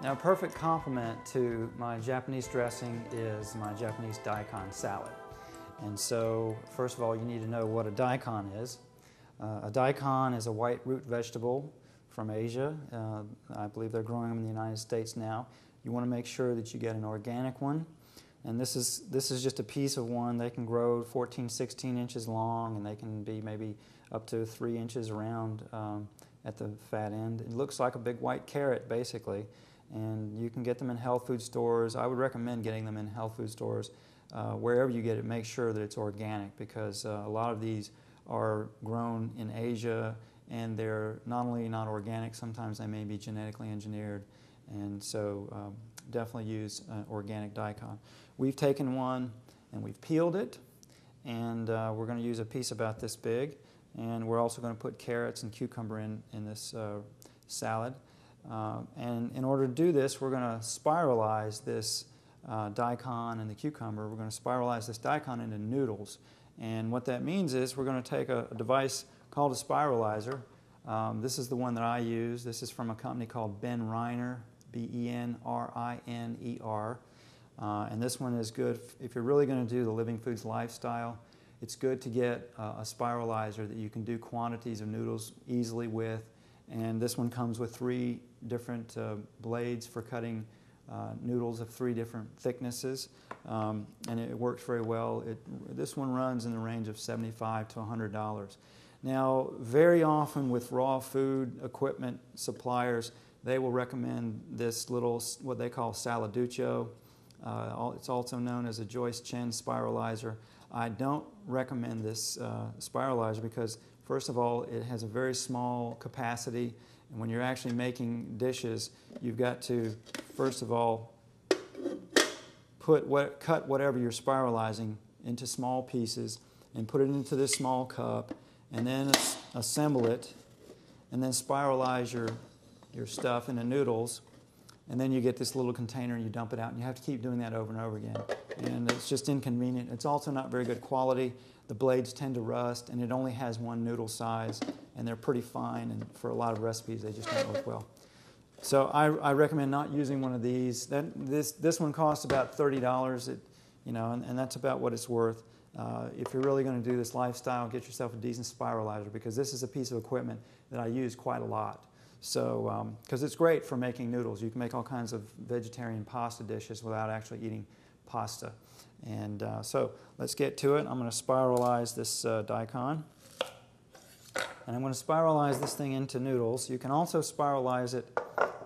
Now, a perfect complement to my Japanese dressing is my Japanese Daikon Salad. And so, first of all, you need to know what a daikon is. A daikon is a white root vegetable from Asia. I believe they're growing them in the United States now. You want to make sure that you get an organic one. And this is just a piece of one. They can grow 14, 16 inches long, and they can be maybe up to 3 inches around at the fat end. It looks like a big white carrot, basically. And you can get them in health food stores. I would recommend getting them in health food stores. Wherever you get it, make sure that it's organic, because a lot of these are grown in Asia, and they're not only not organic, sometimes they may be genetically engineered. And so definitely use organic daikon. We've taken one and we've peeled it, and we're going to use a piece about this big. And we're also going to put carrots and cucumber in this salad. And in order to do this, we're going to spiralize this daikon and the cucumber. We're going to spiralize this daikon into noodles. And what that means is we're going to take a device called a spiralizer. This is the one that I use. This is from a company called Ben Reiner, B-E-N-R-I-N-E-R. And this one is good if you're really going to do the Living Foods lifestyle. It's good to get a spiralizer that you can do quantities of noodles easily with. And this one comes with 3 different blades for cutting noodles of 3 different thicknesses, and it works very well. This one runs in the range of $75 to $100. Now, very often with raw food equipment suppliers, they will recommend this little, what they call Saladuccio. It's also known as a Joyce Chen spiralizer. I don't recommend this spiralizer because, first of all, it has a very small capacity, and when you're actually making dishes, you've got to, first of all, cut whatever you're spiralizing into small pieces and put it into this small cup, and then assemble it, and then spiralize your stuff into noodles, and then you get this little container and you dump it out, and you have to keep doing that over and over again. And it's just inconvenient. It's also not very good quality. The blades tend to rust, and it only has one noodle size, and they're pretty fine, and for a lot of recipes they just don't work well. So I recommend not using one of these. This one costs about $30, and that's about what it's worth. If you're really going to do this lifestyle, get yourself a decent spiralizer, because this is a piece of equipment that I use quite a lot. So, because it's great for making noodles. You can make all kinds of vegetarian pasta dishes without actually eating pasta. And so let's get to it. I'm going to spiralize this daikon. And I'm going to spiralize this thing into noodles. You can also spiralize it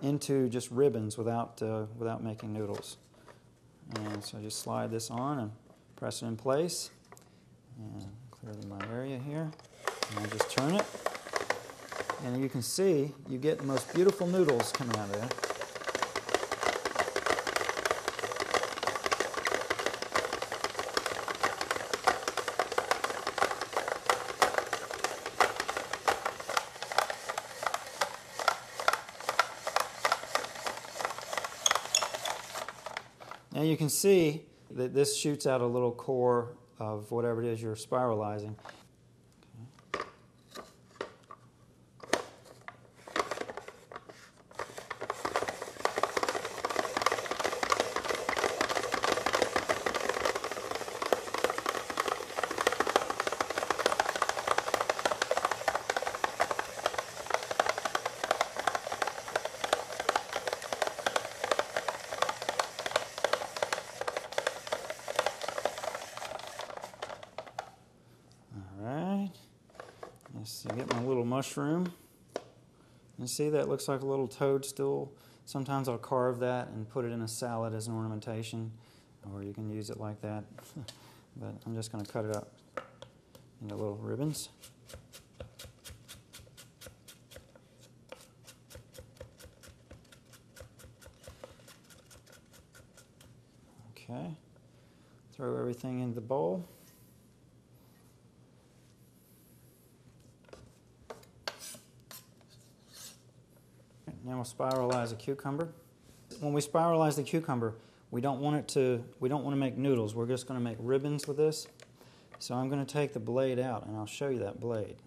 into just ribbons without making noodles. And so just slide this on and press it in place. And clear my area here. And I just turn it. And you can see you get the most beautiful noodles coming out of it. Now you can see that this shoots out a little core of whatever it is you're spiralizing. So get my little mushroom. You see that looks like a little toadstool. Sometimes I'll carve that and put it in a salad as an ornamentation, or you can use it like that. But I'm just going to cut it up into little ribbons. Okay. Throw everything into the bowl. Now we'll spiralize a cucumber. When we spiralize the cucumber, we don't want to make noodles. We're just going to make ribbons with this. So I'm going to take the blade out, and I'll show you that blade.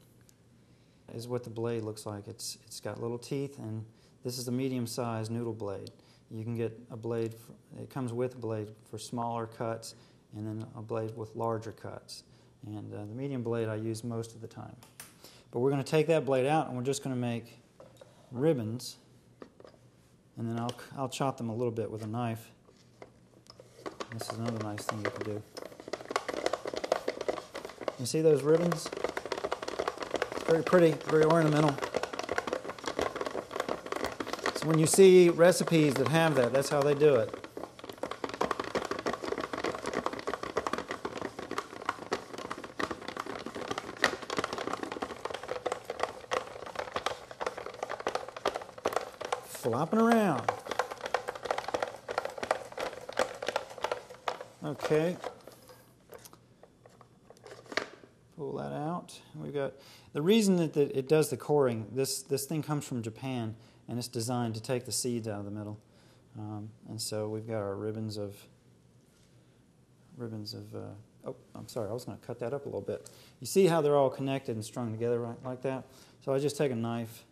This is what the blade looks like. It's got little teeth, and this is a medium-sized noodle blade. You can get a blade, it comes with a blade for smaller cuts and then a blade with larger cuts. And the medium blade I use most of the time. But we're going to take that blade out and we're just going to make ribbons, and then I'll chop them a little bit with a knife. This is another nice thing you can do. You see those ribbons? Very pretty, very ornamental. So when you see recipes that have that, that's how they do it. Flopping around. Okay. Pull that out. We've got the reason that it does the coring. This thing comes from Japan, and it's designed to take the seeds out of the middle. And so we've got our ribbons of. Oh, I'm sorry. I was going to cut that up a little bit. You see how they're all connected and strung together right like that? So I just take a knife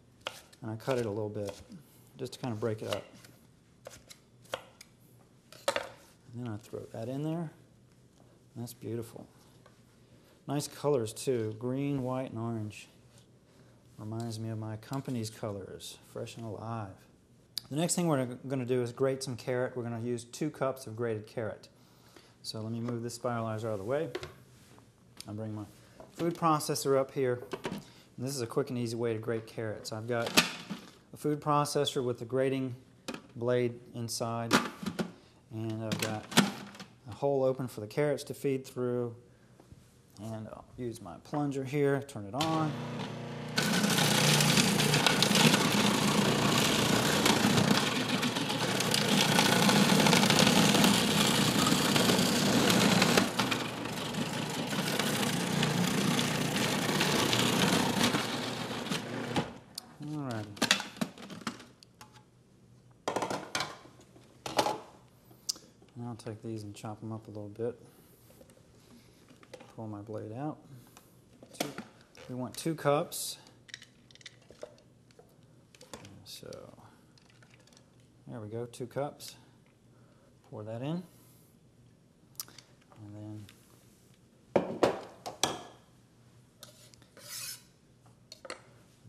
and I cut it a little bit, just to kind of break it up. And then I throw that in there. That's beautiful. Nice colors too, green, white, and orange. Reminds me of my company's colors, fresh and alive. The next thing we're going to do is grate some carrot. We're going to use 2 cups of grated carrot. So let me move this spiralizer out of the way. I'll bring my food processor up here. And this is a quick and easy way to grate carrots. I've got a food processor with the grating blade inside, and I've got a hole open for the carrots to feed through, and I'll use my plunger here, turn it on. I'll take these and chop them up a little bit. Pull my blade out. We want 2 cups. So there we go, 2 cups. Pour that in. And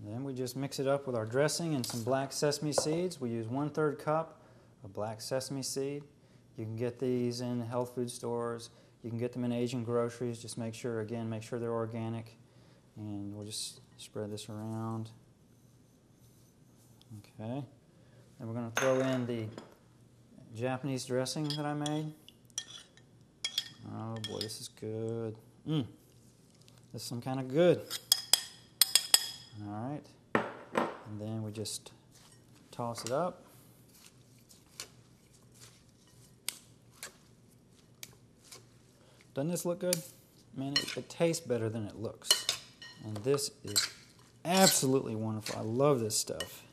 then we just mix it up with our dressing and some black sesame seeds. We use 1/3 cup of black sesame seed. You can get these in health food stores. You can get them in Asian groceries. Just make sure they're organic. And we'll just spread this around. Okay. Then we're going to throw in the Japanese dressing that I made. Oh boy, this is good. This is some kind of good. All right. And then we just toss it up. Doesn't this look good? Man, it tastes better than it looks. And this is absolutely wonderful. I love this stuff.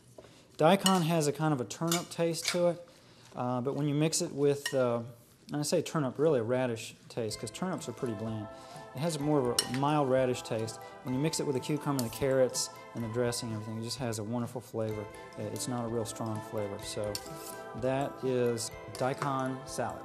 Daikon has a kind of a turnip taste to it, but when you mix it with, and I say turnip, really a radish taste, because turnips are pretty bland. It has more of a mild radish taste. When you mix it with the cucumber and the carrots and the dressing and everything, it just has a wonderful flavor. It's not a real strong flavor. So that is Daikon Salad.